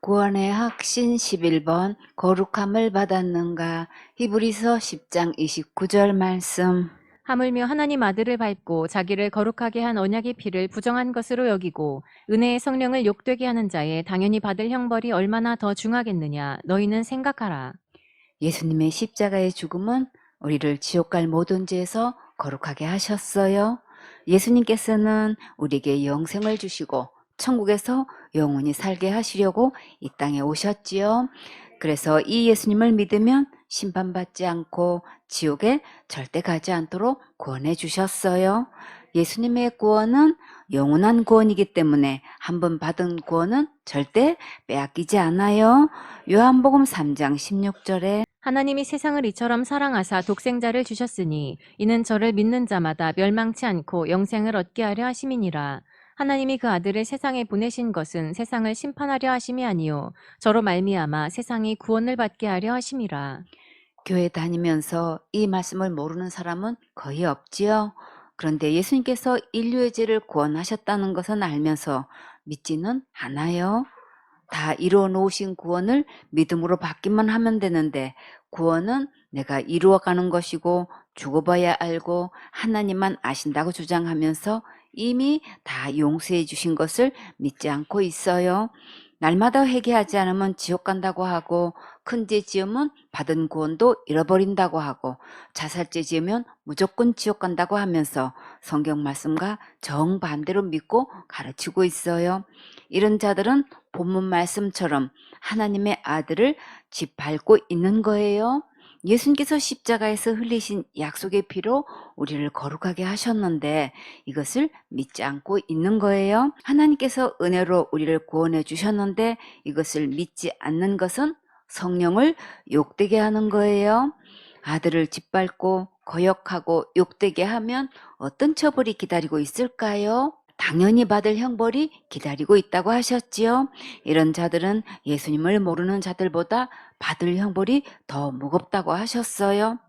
구원의 확신 11번 거룩함을 받았는가. 히브리서 10장 29절 말씀. 하물며 하나님 아들을 밟고 자기를 거룩하게 한 언약의 피를 부정한 것으로 여기고 은혜의 성령을 욕되게 하는 자에 당연히 받을 형벌이 얼마나 더 중하겠느냐. 너희는 생각하라. 예수님의 십자가의 죽음은 우리를 지옥 갈 모든 죄에서 거룩하게 하셨어요. 예수님께서는 우리에게 영생을 주시고 천국에서 영원히 살게 하시려고 이 땅에 오셨지요. 그래서 이 예수님을 믿으면 심판받지 않고 지옥에 절대 가지 않도록 구원해 주셨어요. 예수님의 구원은 영원한 구원이기 때문에 한 번 받은 구원은 절대 빼앗기지 않아요. 요한복음 3장 16절에 하나님이 세상을 이처럼 사랑하사 독생자를 주셨으니 이는 저를 믿는 자마다 멸망치 않고 영생을 얻게 하려 하심이니라. 하나님이 그 아들을 세상에 보내신 것은 세상을 심판하려 하심이 아니요 저로 말미암아 세상이 구원을 받게 하려 하심이라. 교회 다니면서 이 말씀을 모르는 사람은 거의 없지요. 그런데 예수님께서 인류의 죄를 구원하셨다는 것은 알면서 믿지는 않아요. 다 이루어 놓으신 구원을 믿음으로 받기만 하면 되는데 구원은 내가 이루어가는 것이고 죽어봐야 알고 하나님만 아신다고 주장하면서 이미 다 용서해 주신 것을 믿지 않고 있어요. 날마다 회개하지 않으면 지옥 간다고 하고 큰 죄 지으면 받은 구원도 잃어버린다고 하고 자살죄 지으면 무조건 지옥 간다고 하면서 성경 말씀과 정반대로 믿고 가르치고 있어요. 이런 자들은 본문 말씀처럼 하나님의 아들을 짓밟고 있는 거예요. 예수님께서 십자가에서 흘리신 약속의 피로 우리를 거룩하게 하셨는데 이것을 믿지 않고 있는 거예요. 하나님께서 은혜로 우리를 구원해 주셨는데 이것을 믿지 않는 것은 성령을 욕되게 하는 거예요. 아들을 짓밟고 거역하고 욕되게 하면 어떤 처벌이 기다리고 있을까요? 당연히 받을 형벌이 기다리고 있다고 하셨지요. 이런 자들은 예수님을 모르는 자들보다 받을 형벌이 더 무겁다고 하셨어요.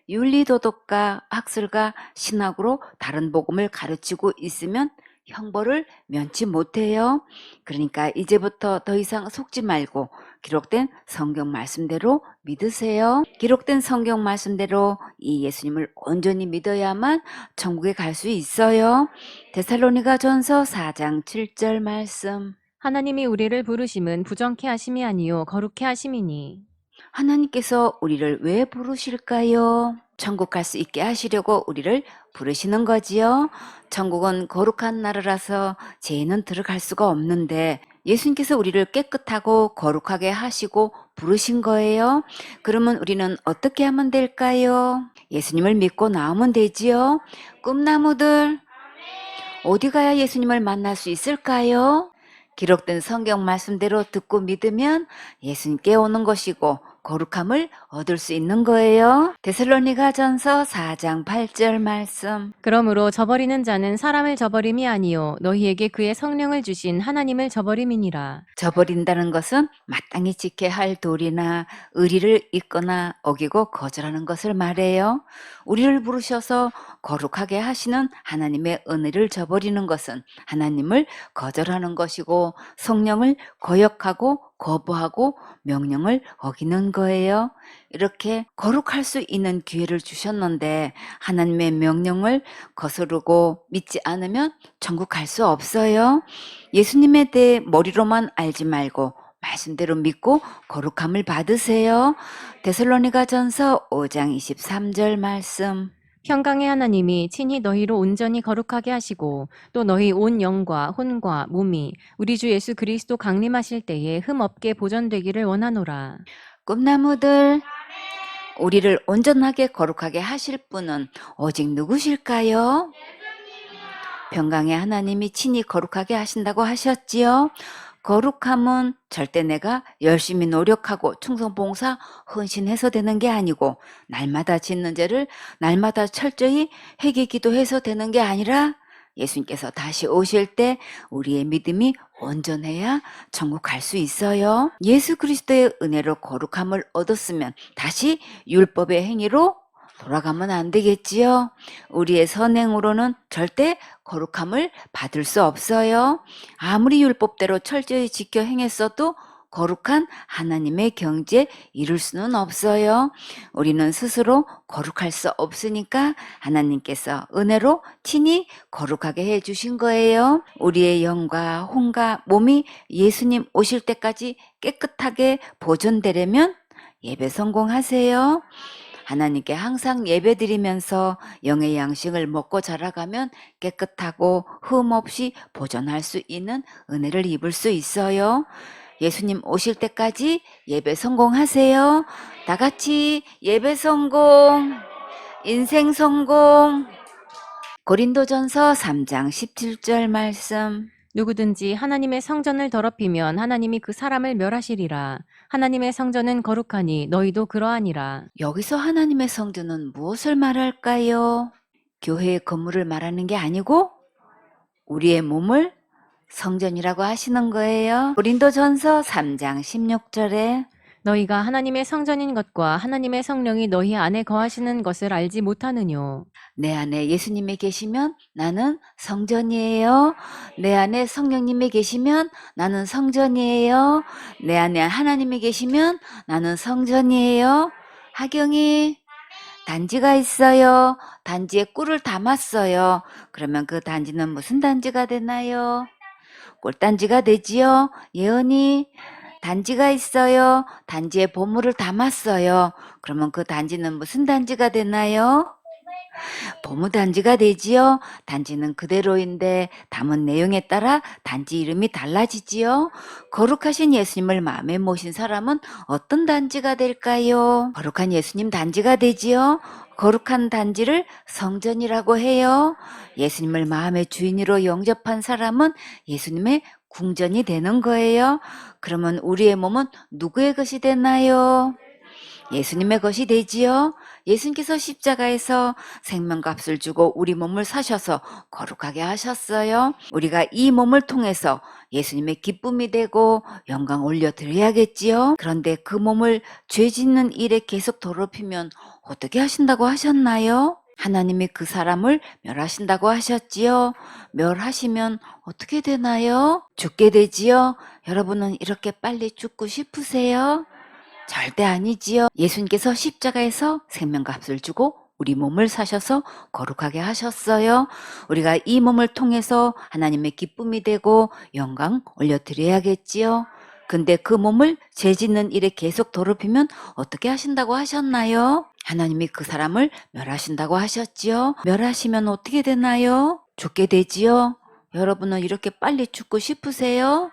윤리도덕가, 학술가, 신학으로 다른 복음을 가르치고 있으면 형벌을 면치 못해요. 그러니까 이제부터 더 이상 속지 말고 기록된 성경 말씀대로 믿으세요. 기록된 성경 말씀대로 이 예수님을 온전히 믿어야만 천국에 갈 수 있어요. 데살로니가 전서 4장 7절 말씀. 하나님이 우리를 부르심은 부정케 하심이 아니요 거룩케 하심이니. 하나님께서 우리를 왜 부르실까요? 천국 갈 수 있게 하시려고 우리를 부르시는 거지요. 천국은 거룩한 나라라서 죄인은 들어갈 수가 없는데 예수님께서 우리를 깨끗하고 거룩하게 하시고 부르신 거예요. 그러면 우리는 어떻게 하면 될까요? 예수님을 믿고 나오면 되지요. 꿈나무들, 어디 가야 예수님을 만날 수 있을까요? 기록된 성경 말씀대로 듣고 믿으면 예수님께 오는 것이고 거룩함을 얻을 수 있는 거예요. 데살로니가 전서 4장 8절 말씀. 그러므로 저버리는 자는 사람을 저버림이 아니요 너희에게 그의 성령을 주신 하나님을 저버림이니라. 저버린다는 것은 마땅히 지켜야 할 도리나 의리를 잊거나 어기고 거절하는 것을 말해요. 우리를 부르셔서 거룩하게 하시는 하나님의 은혜를 저버리는 것은 하나님을 거절하는 것이고 성령을 거역하고 거부하고 명령을 어기는 거예요. 이렇게 거룩할 수 있는 기회를 주셨는데 하나님의 명령을 거스르고 믿지 않으면 천국 갈 수 없어요. 예수님에 대해 머리로만 알지 말고 말씀대로 믿고 거룩함을 받으세요. 데살로니가 전서 5장 23절 말씀. 평강의 하나님이 친히 너희로 온전히 거룩하게 하시고 또 너희 온 영과 혼과 몸이 우리 주 예수 그리스도 강림하실 때에 흠 없게 보존되기를 원하노라. 꿈나무들, 우리를 온전하게 거룩하게 하실 분은 오직 누구실까요? 평강의 하나님이 친히 거룩하게 하신다고 하셨지요. 거룩함은 절대 내가 열심히 노력하고 충성봉사 헌신해서 되는 게 아니고 날마다 짓는 죄를 날마다 철저히 회개 기도해서 되는 게 아니라 예수님께서 다시 오실 때 우리의 믿음이 온전해야 천국 갈 수 있어요. 예수 그리스도의 은혜로 거룩함을 얻었으면 다시 율법의 행위로 돌아가면 안 되겠지요. 우리의 선행으로는 절대 거룩함을 받을 수 없어요. 아무리 율법대로 철저히 지켜 행했어도 거룩한 하나님의 경지에 이룰 수는 없어요. 우리는 스스로 거룩할 수 없으니까 하나님께서 은혜로 친히 거룩하게 해주신 거예요. 우리의 영과 혼과 몸이 예수님 오실 때까지 깨끗하게 보존되려면 예배 성공하세요. 하나님께 항상 예배드리면서 영의 양식을 먹고 자라가면 깨끗하고 흠 없이 보존할 수 있는 은혜를 입을 수 있어요. 예수님 오실 때까지 예배 성공하세요. 다 같이 예배 성공, 인생 성공. 고린도전서 3장 17절 말씀. 누구든지 하나님의 성전을 더럽히면 하나님이 그 사람을 멸하시리라. 하나님의 성전은 거룩하니 너희도 그러하니라. 여기서 하나님의 성전은 무엇을 말할까요? 교회의 건물을 말하는 게 아니고 우리의 몸을 성전이라고 하시는 거예요. 고린도전서 3장 16절에 너희가 하나님의 성전인 것과 하나님의 성령이 너희 안에 거하시는 것을 알지 못하느뇨. 내 안에 예수님이 계시면 나는 성전이에요. 내 안에 성령님이 계시면 나는 성전이에요. 내 안에 하나님이 계시면 나는 성전이에요. 하경이 단지가 있어요. 단지에 꿀을 담았어요. 그러면 그 단지는 무슨 단지가 되나요? 꿀단지가 되지요. 예언이 단지가 있어요. 단지에 보물을 담았어요. 그러면 그 단지는 무슨 단지가 되나요? 보무단지가 되지요. 단지는 그대로인데 담은 내용에 따라 단지 이름이 달라지지요. 거룩하신 예수님을 마음에 모신 사람은 어떤 단지가 될까요? 거룩한 예수님 단지가 되지요. 거룩한 단지를 성전이라고 해요. 예수님을 마음의 주인으로 영접한 사람은 예수님의 궁전이 되는 거예요. 그러면 우리의 몸은 누구의 것이 되나요? 예수님의 것이 되지요. 예수님께서 십자가에서 생명값을 주고 우리 몸을 사셔서 거룩하게 하셨어요. 우리가 이 몸을 통해서 예수님의 기쁨이 되고 영광 올려드려야겠지요. 그런데 그 몸을 죄 짓는 일에 계속 더럽히면 어떻게 하신다고 하셨나요? 하나님이 그 사람을 멸하신다고 하셨지요. 멸하시면 어떻게 되나요? 죽게 되지요. 여러분은 이렇게 빨리 죽고 싶으세요? 절대 아니지요. 예수님께서 십자가에서 생명값을 주고 우리 몸을 사셔서 거룩하게 하셨어요. 우리가 이 몸을 통해서 하나님의 기쁨이 되고 영광 올려드려야겠지요. 근데 그 몸을 죄 짓는 일에 계속 더럽히면 어떻게 하신다고 하셨나요? 하나님이 그 사람을 멸하신다고 하셨지요. 멸하시면 어떻게 되나요? 죽게 되지요. 여러분은 이렇게 빨리 죽고 싶으세요?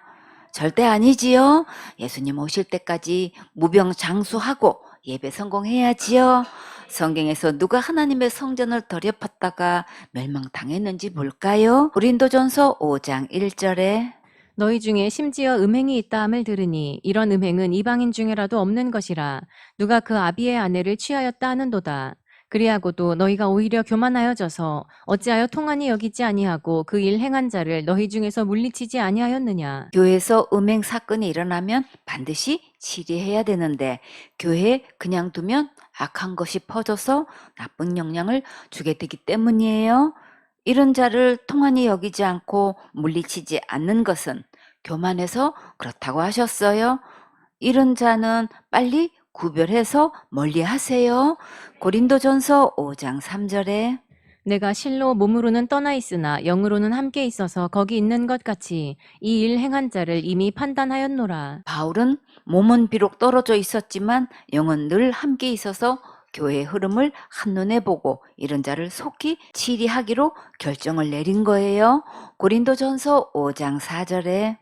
절대 아니지요. 예수님 오실 때까지 무병장수하고 예배 성공해야지요. 성경에서 누가 하나님의 성전을 더럽혔다가 멸망당했는지 볼까요? 고린도전서 5장 1절에 너희 중에 심지어 음행이 있다 함을 들으니 이런 음행은 이방인 중에라도 없는 것이라. 누가 그 아비의 아내를 취하였다 하는도다. 그리하고도 너희가 오히려 교만하여져서 어찌하여 통한이 여기지 아니하고 그 일 행한 자를 너희 중에서 물리치지 아니하였느냐. 교회에서 음행 사건이 일어나면 반드시 치리해야 되는데 교회에 그냥 두면 악한 것이 퍼져서 나쁜 영향을 주게 되기 때문이에요. 이런 자를 통한이 여기지 않고 물리치지 않는 것은 교만해서 그렇다고 하셨어요. 이런 자는 빨리 구별해서 멀리 하세요. 고린도전서 5장 3절에 내가 실로 몸으로는 떠나 있으나 영으로는 함께 있어서 거기 있는 것 같이 이 일 행한 자를 이미 판단하였노라. 바울은 몸은 비록 떨어져 있었지만 영은 늘 함께 있어서 교회의 흐름을 한눈에 보고 이런 자를 속히 치리하기로 결정을 내린 거예요. 고린도전서 5장 4절에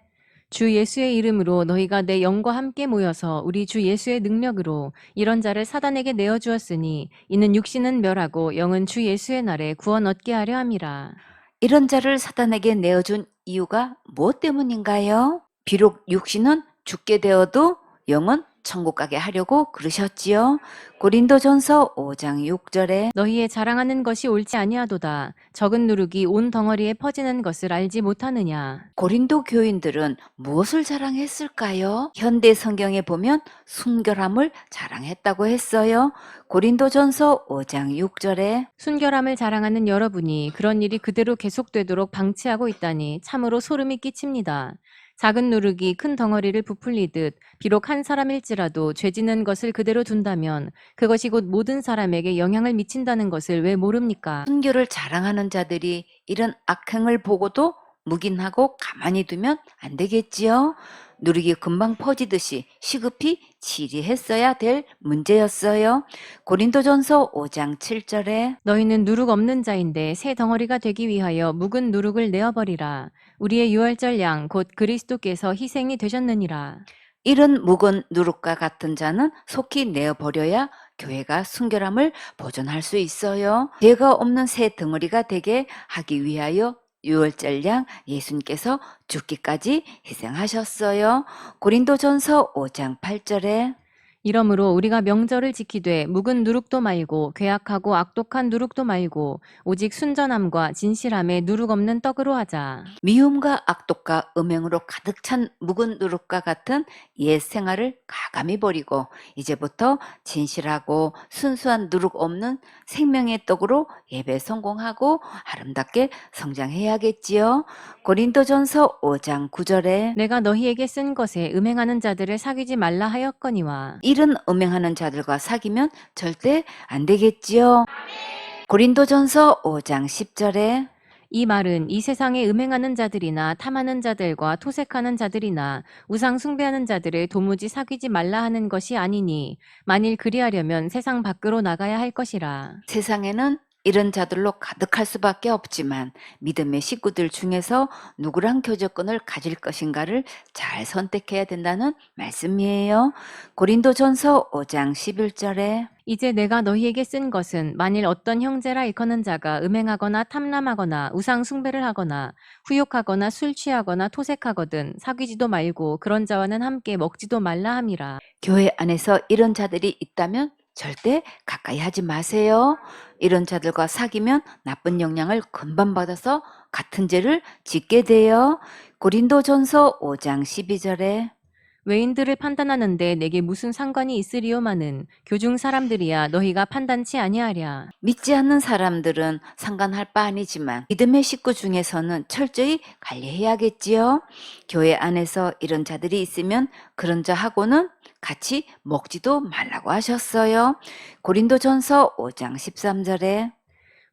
주 예수의 이름으로 너희가 내 영과 함께 모여서 우리 주 예수의 능력으로 이런 자를 사단에게 내어주었으니 이는 육신은 멸하고 영은 주 예수의 날에 구원 얻게 하려 함이라. 이런 자를 사단에게 내어준 이유가 무엇 때문인가요? 비록 육신은 죽게 되어도 영은 천국 가게 하려고 그러셨지요. 고린도전서 5장 6절에 너희의 자랑하는 것이 옳지 아니하도다. 적은 누룩이 온 덩어리에 퍼지는 것을 알지 못하느냐. 고린도 교인들은 무엇을 자랑했을까요? 현대 성경에 보면 순결함을 자랑했다고 했어요. 고린도전서 5장 6절에 순결함을 자랑하는 여러분이 그런 일이 그대로 계속되도록 방치하고 있다니 참으로 소름이 끼칩니다. 작은 누룩이 큰 덩어리를 부풀리듯 비록 한 사람일지라도 죄 짓는 것을 그대로 둔다면 그것이 곧 모든 사람에게 영향을 미친다는 것을 왜 모릅니까? 순교를 자랑하는 자들이 이런 악행을 보고도 묵인하고 가만히 두면 안 되겠지요. 누룩이 금방 퍼지듯이 시급히 치리했어야 될 문제였어요. 고린도전서 5장 7절에 너희는 누룩 없는 자인데 새 덩어리가 되기 위하여 묵은 누룩을 내어버리라. 우리의 유월절 양 곧 그리스도께서 희생이 되셨느니라. 이런 묵은 누룩과 같은 자는 속히 내어버려야 교회가 순결함을 보존할 수 있어요. 죄가 없는 새 덩어리가 되게 하기 위하여 유월절량 예수님께서 죽기까지 희생하셨어요. 고린도전서 5장 8절에 이러므로 우리가 명절을 지키되 묵은 누룩도 말고 괴악하고 악독한 누룩도 말고 오직 순전함과 진실함에 누룩 없는 떡으로 하자. 미움과 악독과 음행으로 가득 찬 묵은 누룩과 같은 옛 생활을 가감히 버리고 이제부터 진실하고 순수한 누룩 없는 생명의 떡으로 예배 성공하고 아름답게 성장해야겠지요. 고린도전서 5장 9절에 내가 너희에게 쓴 것에 음행하는 자들을 사귀지 말라 하였거니와. 이런 음행하는 자들과 사귀면 절대 안 되겠지요. 고린도전서 5장 10절에 이 말은 이 세상에 음행하는 자들이나 탐하는 자들과 토색하는 자들이나 우상 숭배하는 자들을 도무지 사귀지 말라 하는 것이 아니니 만일 그리하려면 세상 밖으로 나가야 할 것이라. 세상에는 이런 자들로 가득할 수밖에 없지만 믿음의 식구들 중에서 누구랑 교제권을 가질 것인가를 잘 선택해야 된다는 말씀이에요. 고린도전서 5장 11절에 이제 내가 너희에게 쓴 것은 만일 어떤 형제라 일컫는 자가 음행하거나 탐람하거나 우상 숭배를 하거나 후욕하거나 술 취하거나 토색하거든 사귀지도 말고 그런 자와는 함께 먹지도 말라 함이라. 교회 안에서 이런 자들이 있다면 절대 가까이 하지 마세요. 이런 자들과 사귀면 나쁜 영향을 금방 받아서 같은 죄를 짓게 돼요. 고린도전서 5장 12절에 외인들을 판단하는데 내게 무슨 상관이 있으리요마는 교중 사람들이야 너희가 판단치 아니하랴. 믿지 않는 사람들은 상관할 바 아니지만 믿음의 식구 중에서는 철저히 관리해야겠지요. 교회 안에서 이런 자들이 있으면 그런 자하고는 같이 먹지도 말라고 하셨어요. 고린도전서 5장 13절에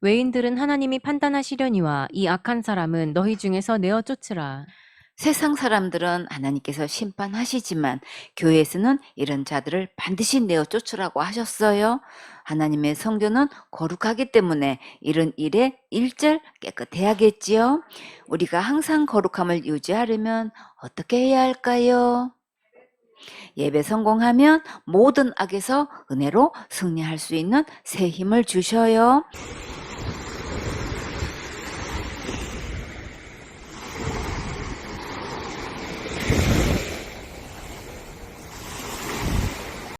외인들은 하나님이 판단하시려니와 이 악한 사람은 너희 중에서 내어 쫓으라. 세상 사람들은 하나님께서 심판하시지만 교회에서는 이런 자들을 반드시 내어 쫓으라고 하셨어요. 하나님의 성전은 거룩하기 때문에 이런 일에 일절 깨끗해야겠지요. 우리가 항상 거룩함을 유지하려면 어떻게 해야 할까요? 예배 성공하면 모든 악에서 은혜로 승리할 수 있는 새 힘을 주셔요.